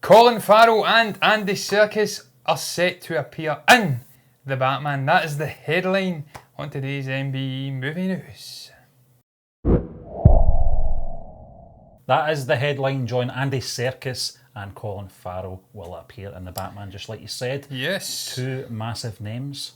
Colin Farrell and Andy Serkis are set to appear in The Batman. That is the headline on today's MBE Movie News. That is the headline, John. Andy Serkis and Colin Farrell will appear in The Batman, just like you said. Yes. Two massive names,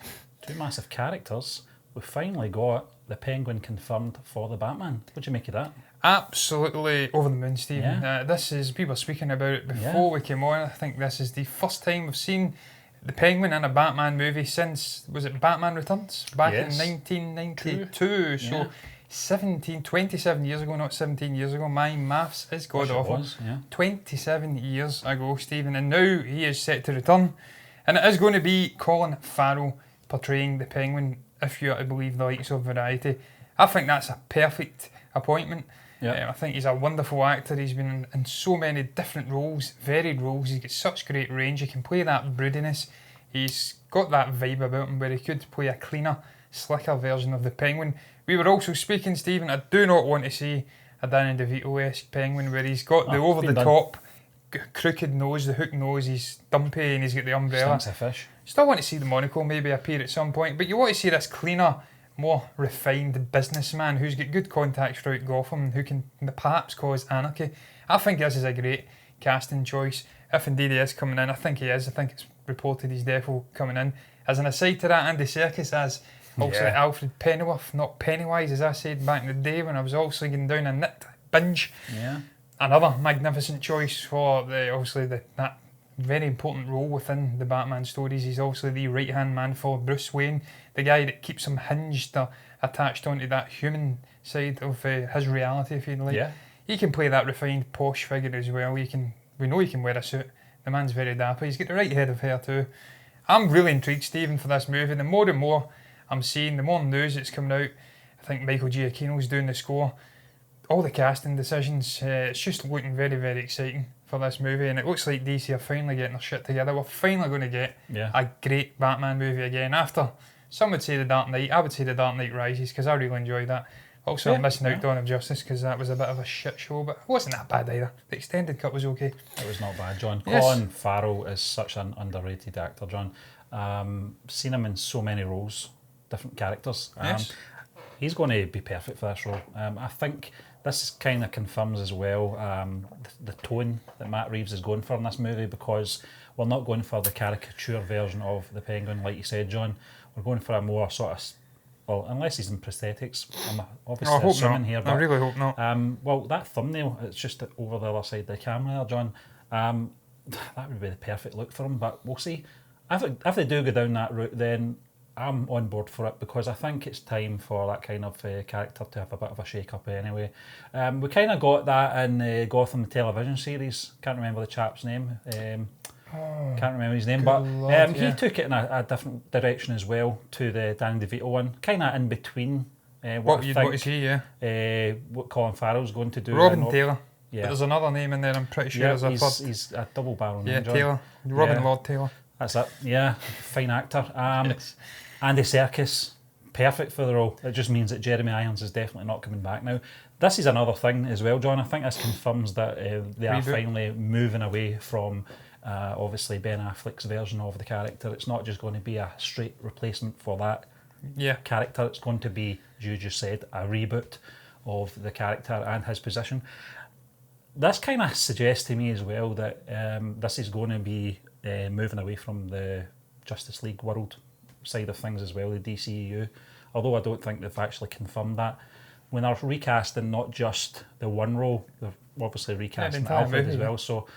two massive characters. We've finally got the Penguin confirmed for The Batman. What do you make of that? Absolutely over the moon, Stephen. Yeah. This is, we were speaking about it before we came on. I think this is the first time we've seen the Penguin in a Batman movie since, was it Batman Returns? Back in 1992. So 27 years ago, not 17 years ago. My maths is god awful. 27 years ago, Stephen. And now he is set to return. And it is going to be Colin Farrell portraying the Penguin, if you are to believe the likes of Variety. I think that's a perfect appointment. I think he's a wonderful actor. He's been in so many different roles, varied roles. He's got such great range. He can play that broodiness. He's got that vibe about him where he could play a cleaner, slicker version of the Penguin. We were also speaking, Stephen, I do not want to see a Danny DeVito-esque Penguin where he's got the over-the-top crooked nose, the hook nose, he's dumpy and he's got the umbrella. Stinks of fish. Still want to see the monocle maybe appear at some point, but you want to see this cleaner, more refined businessman who's got good contacts throughout Gotham, who can perhaps cause anarchy. I think this is a great casting choice. If indeed he is coming in, I think he is. I think it's reported he's definitely coming in. As an aside to that, Andy Serkis as also Alfred Pennyworth, not Pennywise, as I said back in the day when I was also getting down a knit binge. Yeah. Another magnificent choice for that very important role within the Batman stories. He's also the right-hand man for Bruce Wayne, the guy that keeps him hinged or attached onto that human side of his reality, if you like. Yeah. He can play that refined, posh figure as well. We know he can wear a suit. The man's very dapper. He's got the right head of hair too. I'm really intrigued, Stephen, for this movie. The more and more I'm seeing, the more news that's coming out. I think Michael Giacchino's doing the score. All the casting decisions, it's just looking very, very exciting for this movie, and it looks like DC are finally getting their shit together. We're finally going to get a great Batman movie again after, some would say The Dark Knight, I would say The Dark Knight Rises, because I really enjoyed that. Also, I'm missing out Dawn of Justice, because that was a bit of a shit show, but it wasn't that bad either. The extended cut was okay. It was not bad, John. Yes. Colin Farrell is such an underrated actor, John. Seen him in so many roles, different characters. He's going to be perfect for this role. I think this kind of confirms as well the tone that Matt Reeves is going for in this movie, because we're not going for the caricature version of the Penguin, like you said, John. We're going for a more sort of, well, unless he's in prosthetics, I'm obviously assuming here. But, I really hope not. Well, that thumbnail, it's just over the other side of the camera there, John. That would be the perfect look for him, but we'll see. If they do go down that route, then I'm on board for it, because I think it's time for that kind of character to have a bit of a shake-up anyway. We kind of got that in the Gotham television series. Can't remember the chap's name. Can't remember his name, but he took it in a different direction as well to the Danny DeVito one. Kind of in between what Colin Farrell's going to do. Robin Taylor. Yeah. But there's another name in there, I'm pretty sure. He's a double barrel name, John. Taylor. Robin Lord Taylor. That's it. Yeah, fine actor. Andy Serkis, perfect for the role. It just means that Jeremy Irons is definitely not coming back now. This is another thing as well, John. I think this confirms that they are finally moving away from obviously Ben Affleck's version of the character. It's not just going to be a straight replacement for that character. It's going to be, as you just said, a reboot of the character and his position. This kind of suggests to me as well that this is going to be moving away from the Justice League world side of things as well, the DCEU, although I don't think they've actually confirmed that. When they're recasting not just the one role, they're obviously recasting Alfred as well, so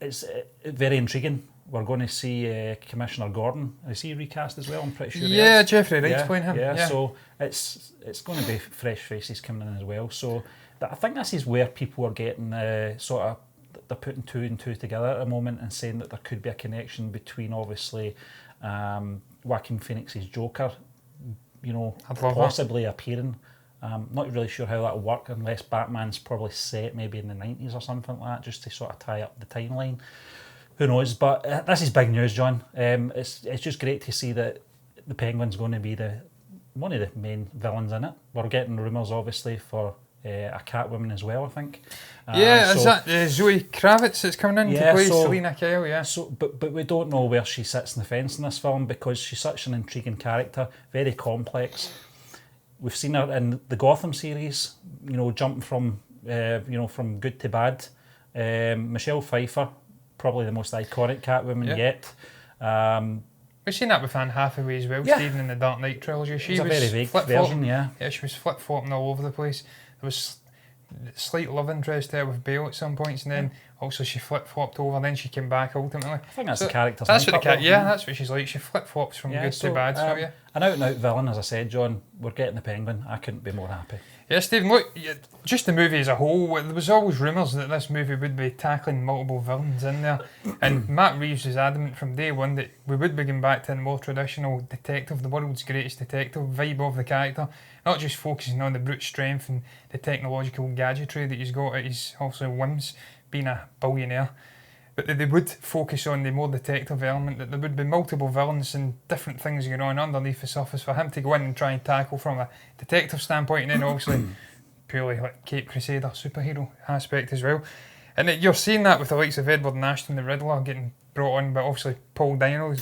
it's very intriguing. We're going to see Commissioner Gordon. Is he recast as well? I'm pretty sure he is. Jeffrey Wright's playing him. Yeah, so it's going to be fresh faces coming in as well, so I think this is where people are getting sort of, they're putting two and two together at the moment and saying that there could be a connection between obviously Joaquin Phoenix's Joker, possibly appearing. Not really sure how that'll work unless Batman's probably set maybe in the 90s or something like that, just to sort of tie up the timeline. Who knows? But this is big news, John. It's just great to see that the Penguin's going to be one of the main villains in it. We're getting rumours obviously for a Catwoman as well, I think. Is that Zoe Kravitz that's coming in to play Selena Kyle? Yeah. So, but we don't know where she sits in the fence in this film because she's such an intriguing character, very complex. We've seen her in the Gotham series, jumping from from good to bad. Michelle Pfeiffer, probably the most iconic Catwoman yet. We've seen that with Anne Hathaway as well, Stephen, in the Dark Knight trilogy. She was a very vague version, she was flip-flopping all over the place. There was slight love interest there with Bale at some points, and then also she flip-flopped over, then she came back ultimately. I think that's the character's that's what that's what she's like. She flip-flops from good to bad. An out-and-out villain, as I said, John. We're getting the Penguin. I couldn't be more happy. Yeah, Stephen, look, just the movie as a whole, there was always rumours that this movie would be tackling multiple villains in there. And Matt Reeves was adamant from day one that we would be going back to the more traditional detective, the world's greatest detective vibe of the character. Not just focusing on the brute strength and the technological gadgetry that he's got at his also whims, being a billionaire. But that they would focus on the more detective element, that there would be multiple villains and different things going on underneath the surface for him to go in and try and tackle from a detective standpoint, and then obviously purely like Cape Crusader superhero aspect as well. And you're seeing that with the likes of Edward Ashton, the Riddler, getting brought on, but obviously Paul Dano,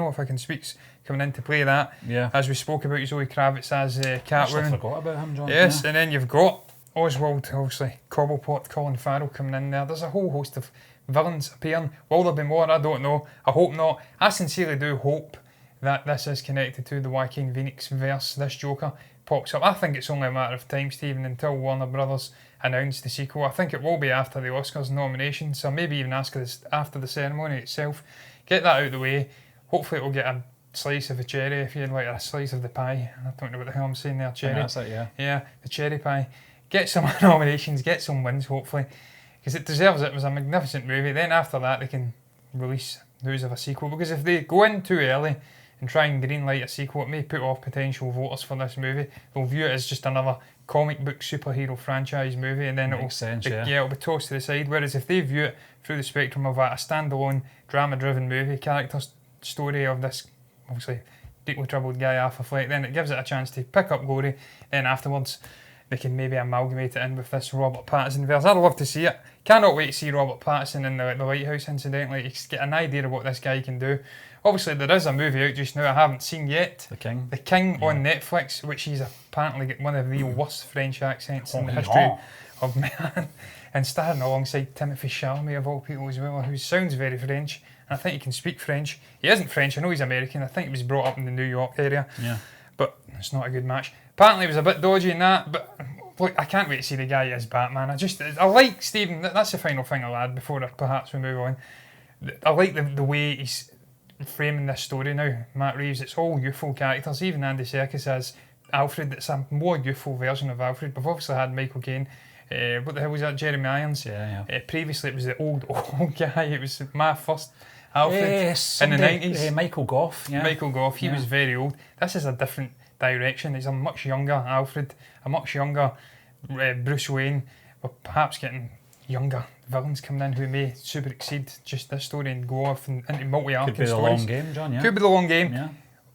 if I can speak, coming in to play that. Yeah. As we spoke about Zoe Kravitz as Catwoman. I forgot about him, John. Yes, and then you've got Oswald, obviously, Cobblepot, Colin Farrell coming in there. There's a whole host of villains appearing. Will there be more? I don't know. I hope not. I sincerely do hope that this is connected to the Joaquin Phoenix verse. This Joker pops up. I think it's only a matter of time, Stephen, until Warner Brothers announce the sequel. I think it will be after the Oscars nominations, or maybe even after the ceremony itself. Get that out of the way. Hopefully it will get a slice of a cherry, if you'd like, a slice of the pie. I don't know what the hell I'm saying there, cherry. That's it, yeah. Yeah, the cherry pie. Get some nominations, get some wins, hopefully, because it deserves it. It was a magnificent movie. Then after that, they can release news of a sequel, because if they go in too early and try and greenlight a sequel, it may put off potential voters for this movie. They'll view it as just another comic book superhero franchise movie, and then it'll be tossed to the side. Whereas if they view it through the spectrum of a standalone drama-driven movie, character story of this obviously deeply troubled guy Arthur Fleck, then it gives it a chance to pick up glory. Then afterwards, they can maybe amalgamate it in with this Robert Pattinson verse. I'd love to see it. Cannot wait to see Robert Pattinson in the Lighthouse, incidentally, to get an idea of what this guy can do. Obviously, there is a movie out just now I haven't seen yet. The King. The King on Netflix, which he's apparently got one of the worst French accents in the history of man. And starring alongside Timothée Chalamet, of all people as well, who sounds very French. And I think he can speak French. He isn't French, I know he's American. I think he was brought up in the New York area. Yeah. But it's not a good match. Apparently he was a bit dodgy in that, but look, I can't wait to see the guy as Batman. I like Stephen, that's the final thing I'll add before perhaps we move on. I like the way he's framing this story now, Matt Reeves. It's all youthful characters, even Andy Serkis as Alfred. It's a more youthful version of Alfred. We've obviously had Michael Caine. What the hell was that? Jeremy Irons. Previously it was the old guy. It was my first Alfred in the 90s. Michael Gough. Yeah. Michael Gough. He was very old. This is a different direction. He's a much younger Alfred, a much younger Bruce Wayne. We're perhaps getting younger villains coming in who may super exceed just this story and go off into multi-arc stories. Could be the long game, John. Yeah. Could be the long game. Yeah.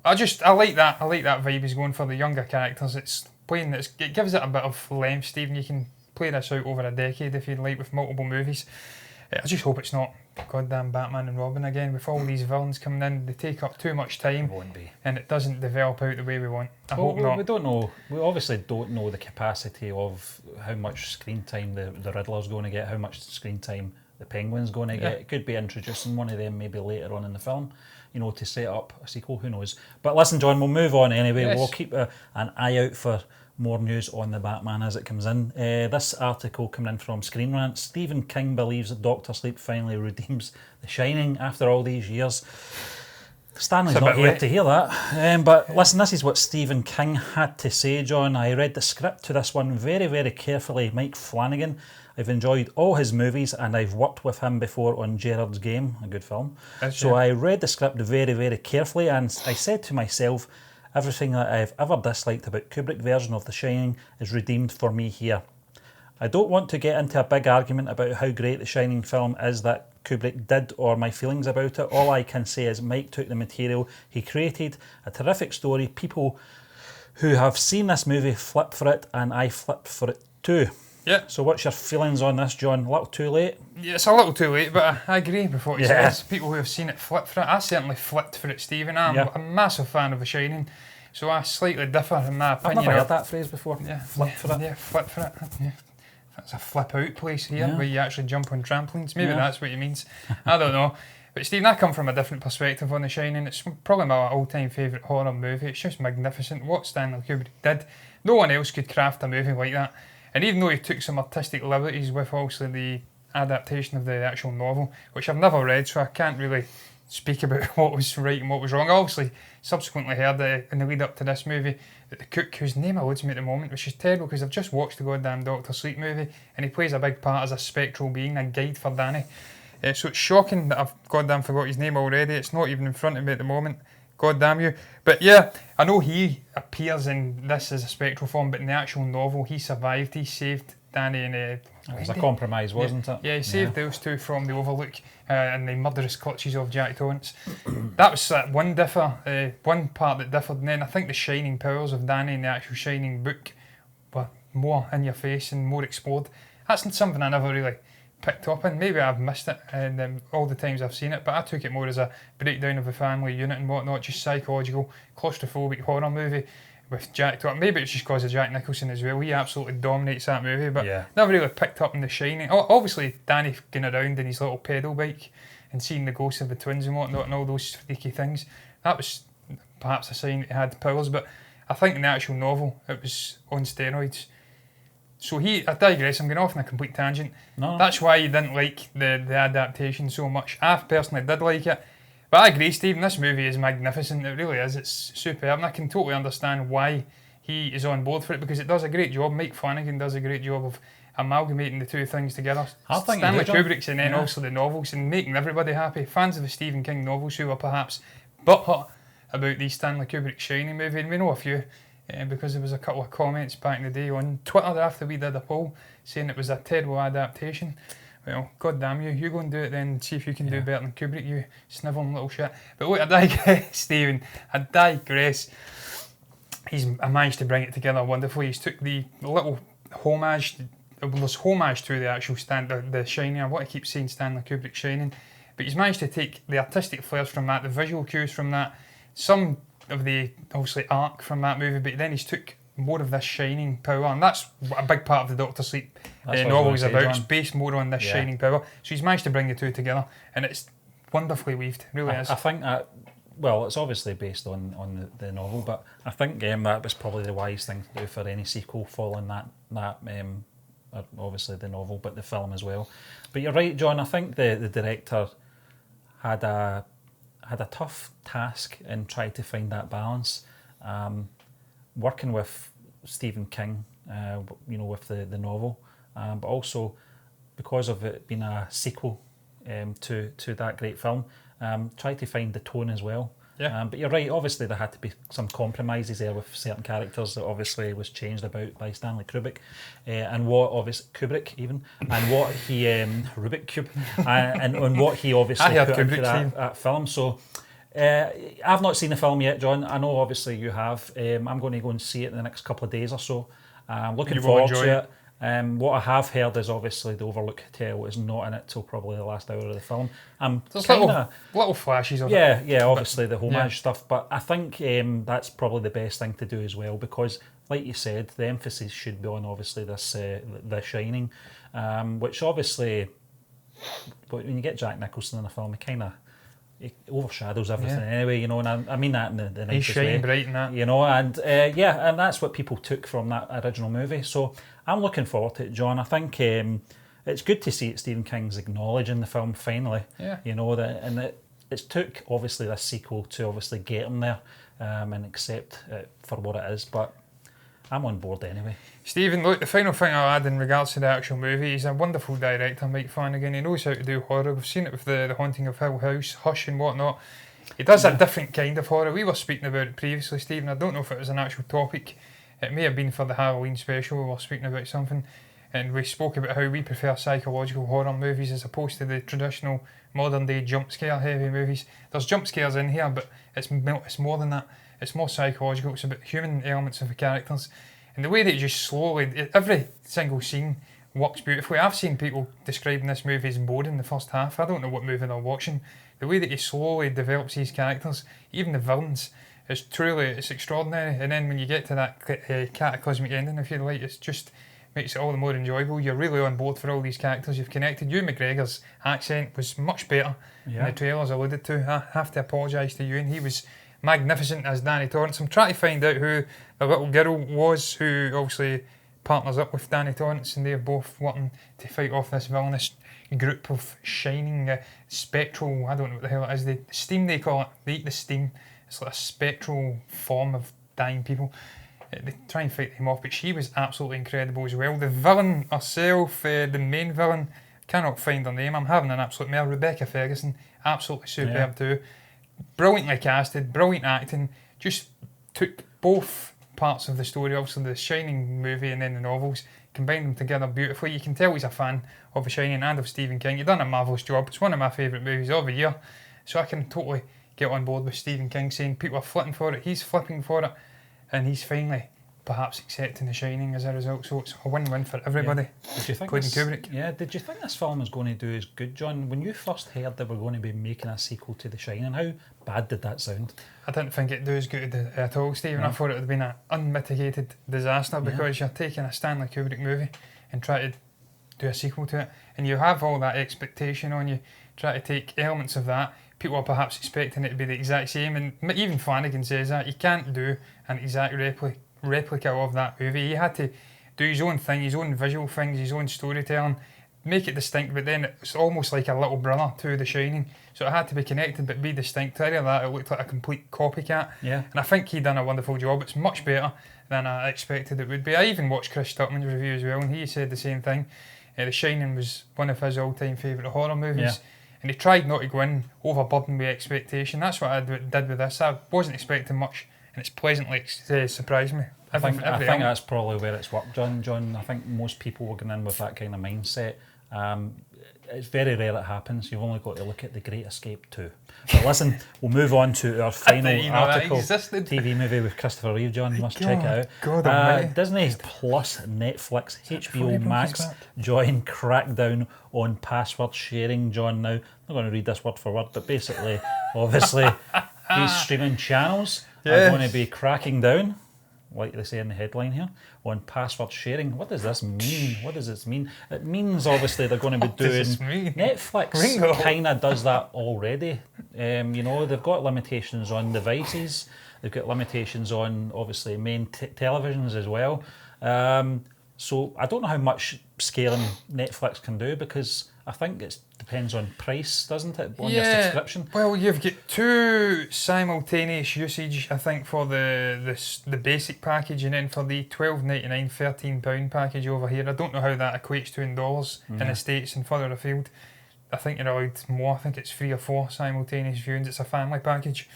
I like that. I like that vibe he's going for, the younger characters. It gives it a bit of length, Stephen. You can play this out over a decade if you'd like, with multiple movies. I just hope it's not goddamn Batman and Robin again with all these villains coming in. They take up too much time. It won't be. And it doesn't develop out the way we want. I hope not. We don't know. We obviously don't know the capacity of how much screen time the Riddler's going to get, how much screen time the Penguin's going to get. It could be introducing one of them maybe later on in the film, to set up a sequel. Who knows? But listen, John, we'll move on anyway. Yes. We'll keep an eye out for more news on the Batman as it comes in. This article coming in from Screen Rant. Stephen King believes that Dr. Sleep finally redeems The Shining after all these years. Stanley's not here to hear that. But listen, this is what Stephen King had to say, John. I read the script to this one very, very carefully. Mike Flanagan. I've enjoyed all his movies and I've worked with him before on Gerard's Game, a good film. I read the script very, very carefully and I said to myself, everything that I've ever disliked about Kubrick's version of The Shining is redeemed for me here. I don't want to get into a big argument about how great The Shining film is that Kubrick did or my feelings about it. All I can say is Mike took the material he created, a terrific story, people who have seen this movie flip for it, and I flipped for it too. Yeah. So what's your feelings on this, John? A little too late? Yeah, it's a little too late, but I agree with what he says. People who have seen it flip for it. I certainly flipped for it, Stephen. I'm a massive fan of The Shining, so I slightly differ in my opinion. I've never heard that phrase before. Yeah, flip for it. Yeah, flip for it. Yeah. That's a flip out place here where you actually jump on trampolines. Maybe that's what he means. I don't know. But Stephen, I come from a different perspective on The Shining. It's probably my all-time favourite horror movie. It's just magnificent. What Stanley Kubrick did, no one else could craft a movie like that. And even though he took some artistic liberties with also the adaptation of the actual novel, which I've never read, so I can't really speak about what was right and what was wrong. I obviously subsequently heard in the lead up to this movie that the cook, whose name eludes me at the moment, which is terrible because I've just watched the goddamn Doctor Sleep movie and he plays a big part as a spectral being, a guide for Danny. So it's shocking that I've goddamn forgot his name already. It's not even in front of me at the moment. God damn you. But yeah, I know he appears in this as a spectral form, but in the actual novel, he survived. He saved Danny and... it was a compromise, wasn't it? Yeah, he saved those two from the Overlook and the murderous clutches of Jack Torrance. That was one part that differed. And then I think the shining powers of Danny in the actual Shining book were more in your face and more explored. That's something I never really picked up in. Maybe I've missed it and all the times I've seen it, but I took it more as a breakdown of the family unit and whatnot, just psychological, claustrophobic horror movie with Jack Torrance. Maybe it's just because of Jack Nicholson as well. He absolutely dominates that movie, but never really picked up in The Shining. Obviously, Danny going around in his little pedal bike and seeing the ghosts of the twins and whatnot and all those freaky things, that was perhaps a sign that he had powers, but I think in the actual novel, it was on steroids. So I digress, I'm going off on a complete tangent. No. That's why you didn't like the adaptation so much. I personally did like it. But I agree, Stephen, this movie is magnificent. It really is. It's superb. And I can totally understand why he is on board for it because it does a great job. Mike Flanagan does a great job of amalgamating the two things together. Stanley Kubrick's and then also the novels and making everybody happy. Fans of the Stephen King novels who were perhaps butthurt about the Stanley Kubrick Shining movie, and we know a few. Because there was a couple of comments back in the day on Twitter after we did a poll saying it was a terrible adaptation. Well, god damn you go and do it then and see if you can do better than Kubrick, you snivelling little shit. But look, I digress, Stephen, I digress. I managed to bring it together wonderfully. He's took the little homage, there's homage to the actual the Shining. I want to keep saying Stanley Kubrick Shining, but he's managed to take the artistic flares from that, the visual cues from that, some of the obviously arc from that movie, but then he's took more of this shining power, and that's a big part of the Doctor Sleep novel is about. It's based more on this shining power, so he's managed to bring the two together, and it's wonderfully weaved. It really is. I think that, well, it's obviously based on the novel, but I think that was probably the wise thing to do for any sequel following that obviously the novel, but the film as well. But you're right, John. I think the director had a tough task in trying to find that balance, working with Stephen King, with the novel, but also because of it being a sequel to that great film, try to find the tone as well. Yeah. But you're right, obviously there had to be some compromises there with certain characters that obviously was changed about by Stanley Kubrick, and what obviously Kubrick even, and what he Rubik Cube, and what he obviously put into that film. So I've not seen the film yet, John. I know obviously you have. I'm going to go and see it in the next couple of days or so. I'm looking forward to it. What I have heard is obviously the Overlook Hotel is not in it till probably the last hour of the film. There's little flashes of it. Yeah, obviously the homage stuff, but I think that's probably the best thing to do as well, because like you said, the emphasis should be on obviously this The Shining, which obviously, when you get Jack Nicholson in a film, it overshadows everything anyway, and I mean that in the nicest way. He's shining bright in that. And and that's what people took from that original movie. So I'm looking forward to it, John. I think it's good to see Stephen King's acknowledging the film finally. Yeah. It took obviously this sequel to obviously get him there and accept it for what it is, but I'm on board anyway. Stephen, look, the final thing I'll add in regards to the actual movie, he's a wonderful director, Mike Flanagan. He knows how to do horror. We've seen it with the Haunting of Hill House, Hush and whatnot. He does a different kind of horror. We were speaking about it previously, Stephen. I don't know if it was an actual topic. It may have been for the Halloween special. We were speaking about something, and we spoke about how we prefer psychological horror movies as opposed to the traditional modern day jump scare heavy movies. There's jump scares in here, but it's more than that. It's more psychological. It's about human elements of the characters. And the way that you just slowly, every single scene works beautifully. I've seen people describing this movie as boring in the first half. I don't know what movie they're watching. The way that he slowly develops these characters, even the villains, it's extraordinary. And then when you get to that cataclysmic ending, if you like, it just makes it all the more enjoyable. You're really on board for all these characters you've connected. Ewan McGregor's accent was much better than the trailers alluded to. I have to apologise to Ewan. He was magnificent as Danny Torrance. I'm trying to find out who the little girl was who obviously partners up with Danny Torrance, and they're both wanting to fight off this villainous group of shining spectral, I don't know what the hell it is, the steam they call it, they eat the steam. It's like a spectral form of dying people. They try and fight them off, but she was absolutely incredible as well. The villain herself, the main villain, cannot find her name. I'm having an absolute mare. Rebecca Ferguson, absolutely superb too. Brilliantly casted, brilliant acting, just took both parts of the story, obviously the Shining movie and then the novels, combined them together beautifully. You can tell he's a fan of The Shining and of Stephen King. He's done a marvellous job. It's one of my favourite movies of the year, so I can totally get on board with Stephen King saying people are flipping for it, he's flipping for it, and he's finally perhaps accepting The Shining as a result, so it's a win-win for everybody. Did you think Kubrick. Yeah, did you think this film was going to do as good, John? When you first heard they were going to be making a sequel to The Shining, how bad did that sound? I didn't think it'd do as good at all, Stephen. I thought it would have been an unmitigated disaster because you're taking a Stanley Kubrick movie and try to do a sequel to it, and you have all that expectation on you, try to take elements of that. People are perhaps expecting it to be the exact same, and even Flanagan says that you can't do an exact replica of that movie. He had to do his own thing, his own visual things, his own storytelling, make it distinct, but then it's almost like a little brother to The Shining, so it had to be connected but be distinct. Either that, it looked like a complete copycat, and I think he done a wonderful job. It's much better than I expected it would be. I even watched Chris Stuckman's review as well, and he said the same thing. The Shining was one of his all-time favourite horror movies, and he tried not to go in overburdened with expectation. That's what I did with this. I wasn't expecting much, and it's pleasantly surprised me. I think that's probably where it's worked, John. I think most people were going in with that kind of mindset. It's very rare it happens. You've only got to look at The Great Escape 2. But listen, we'll move on to our final article. TV movie with Christopher Reeve, John. You must check it out. Disney Plus, Netflix, HBO Max join Crackdown on password sharing, John. Now, I'm not going to read this word for word, but basically, obviously, these streaming channels are going to be cracking down, like they say in the headline here, on password sharing. What does this mean? What does this mean? It means obviously they're going to be doing... Netflix kind of does that already. They've got limitations on devices. They've got limitations on obviously main televisions as well. So I don't know how much scaling Netflix can do, because I think it depends on price, doesn't it, on your subscription? Well, you've got two simultaneous usage, I think, for the basic package, and then for the $12.99, £13 package over here. I don't know how that equates to in dollars in the States and further afield. I think you're allowed more. I think it's 3 or 4 simultaneous viewings. It's a family package.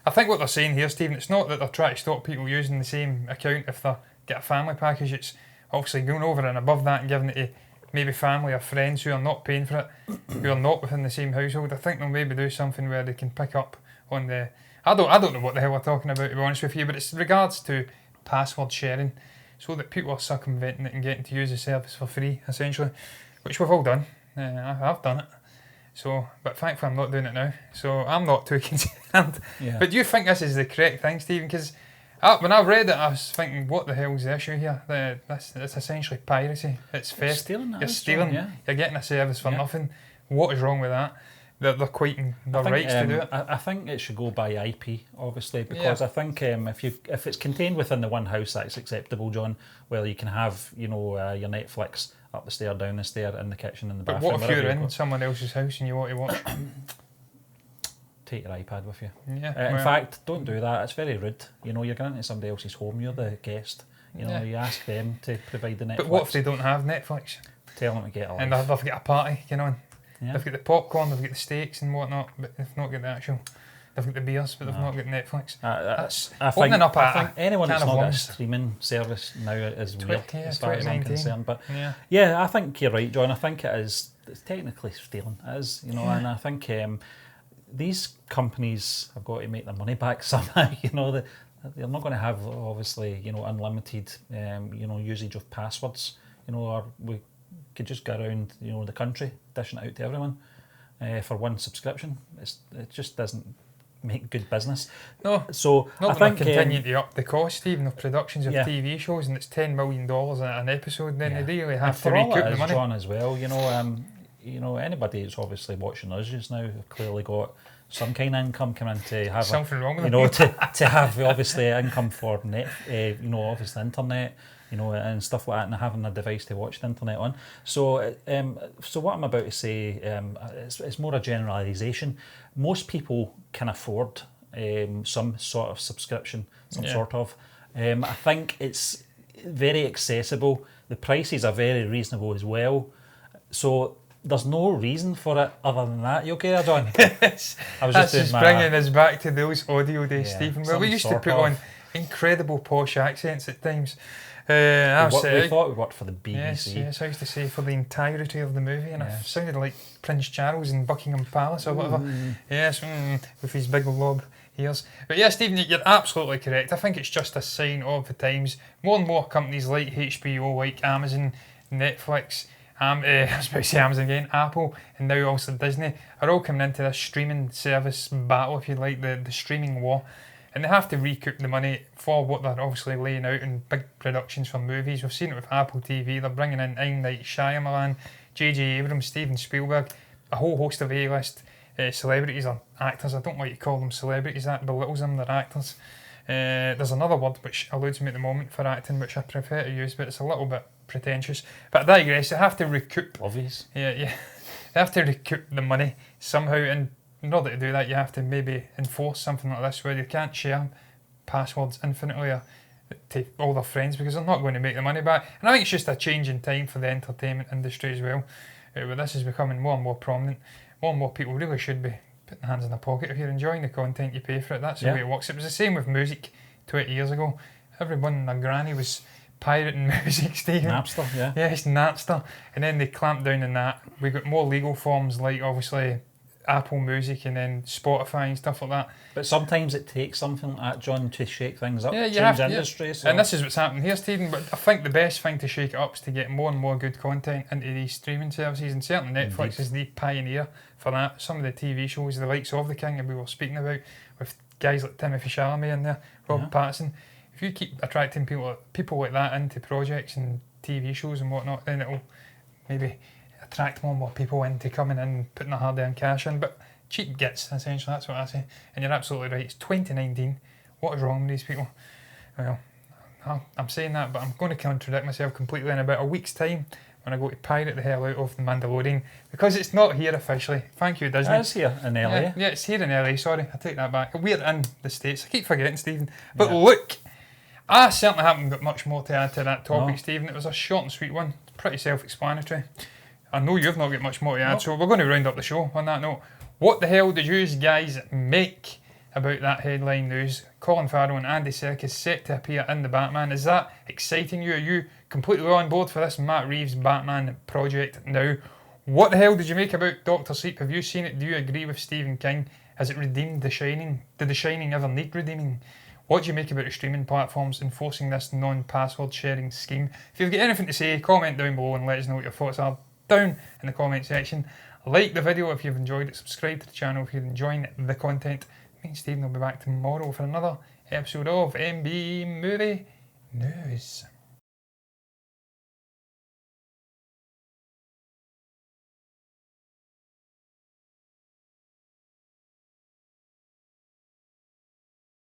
I think what they're saying here, Stephen, it's not that they're trying to stop people using the same account if they get a family package. It's obviously going over and above that and giving it to maybe family or friends who are not paying for it, who are not within the same household. I think they'll maybe do something where they can pick up on the... I don't know what the hell we're talking about, to be honest with you, but it's regards to password sharing, so that people are circumventing it and getting to use the service for free, essentially, which we've all done. I've done it. So, but thankfully I'm not doing it now, so I'm not too concerned. But do you think this is the correct thing, Stephen? Because when I read it, I was thinking, what the hell's the issue here? It's essentially piracy. It's theft. You're stealing. You're getting a service for nothing. What is wrong with that? They're quieting their rights to do it. I think it should go by IP, obviously, because I think if it's contained within the one house, that's acceptable, John. Well, you can have your Netflix up the stair, down the stair, in the kitchen, in the bathroom. But what if you're in someone else's house and you want to watch? Take your iPad with you. In fact, don't do that. It's very rude. You're going into somebody else's home. You're the guest. You ask them to provide the Netflix. But what if they don't have Netflix? Tell them to get a life. And they've got a party, They've got the popcorn, they've got the steaks and whatnot, but they've not got the actual... They've got the beers, but they've not got Netflix. That's opening up I think anyone that's not got a streaming service now is weird, as far as I'm concerned. But I think you're right, John. I think it's technically stealing. It is, and I think... these companies have got to make their money back somehow. They're not going to have, obviously, unlimited, usage of passwords, or we could just go around, the country dishing it out to everyone for one subscription. It just doesn't make good business. No. So not I think continue to up the cost even of productions of TV shows, and it's $10 million an episode. Then they really have to recoup the money. John, as well, anybody who's obviously watching us just now have clearly got some kind of income coming to have something wrong with them. to have obviously income for net, obviously internet, and stuff like that, and having a device to watch the internet on. So, what I'm about to say, it's more a generalisation. Most people can afford some sort of subscription, sort of. I think it's very accessible. The prices are very reasonable as well. So there's no reason for it other than that. You okay there, John? Yes. I was just bringing us back to those audio days, Stephen. Well, we used to put on incredible posh accents at times. We thought we worked for the BBC. Yes, I used to say for the entirety of the movie, and I sounded like Prince Charles in Buckingham Palace or whatever. Yes, with his big lob ears. But yeah, Stephen, you're absolutely correct. I think it's just a sign of the times. More and more companies like HBO, like Amazon, Netflix, I was about to say Amazon again, Apple, and now also Disney, are all coming into this streaming service battle, if you like, the streaming war. And they have to recoup the money for what they're obviously laying out in big productions for movies. We've seen it with Apple TV. They're bringing in M. Night Shyamalan, J.J. Abrams, Steven Spielberg, a whole host of A-list celebrities or actors. I don't like to call them celebrities, that belittles them, they're actors. There's another word which eludes me at the moment for acting, which I prefer to use, but it's a little bit pretentious. But I digress. They have to recoup. Obvious. Yeah. They have to recoup the money somehow, and in order to do that, you have to maybe enforce something like this where you can't share passwords infinitely to all their friends because they're not going to make the money back. And I think it's just a change in time for the entertainment industry as well. But this is becoming more and more prominent. More and more people really should be putting their hands in their pocket. If you're enjoying the content, you pay for it. That's the way it works. It was the same with music 20 years ago. Everyone and their granny was pirating music, Stephen. Napster, yeah. Yes, Napster. And then they clamped down on that. We got more legal forms like obviously Apple Music and then Spotify and stuff like that. But sometimes it takes something like that, John, to shake things up, change industry. So. And this is what's happening here, Stephen. But I think the best thing to shake it up is to get more and more good content into these streaming services, and certainly Netflix is the pioneer for that. Some of the TV shows, the likes of The King, that we were speaking about, with guys like Timothy Chalamet in there, Robert Pattinson. If you keep attracting people like that into projects and TV shows and whatnot, then it'll maybe attract more and more people into coming in, putting their hard-earned cash in. But cheap gets, essentially, that's what I say. And you're absolutely right, it's 2019. What is wrong with these people? Well, I'm saying that, but I'm going to contradict myself completely in about a week's time when I go to pirate the hell out of The Mandalorian, because it's not here officially. Thank you, Disney. It's here in LA. Yeah, it's here in LA, sorry, I take that back. We're in the States, I keep forgetting, Stephen. But look, I certainly haven't got much more to add to that topic, Stephen. It was a short and sweet one, pretty self-explanatory. I know you've not got much more to add, so we're going to round up the show on that note. What the hell did you guys make about that headline news? Colin Farrell and Andy Serkis set to appear in The Batman. Is that exciting you? Are you completely on board for this Matt Reeves Batman project now? What the hell did you make about Dr. Sleep? Have you seen it? Do you agree with Stephen King? Has it redeemed The Shining? Did The Shining ever need redeeming? What do you make about the streaming platforms enforcing this non-password sharing scheme? If you've got anything to say, comment down below and let us know what your thoughts are down in the comment section. Like the video if you've enjoyed it, subscribe to the channel if you're enjoying the content. Me and Stephen will be back tomorrow for another episode of MB Movie News.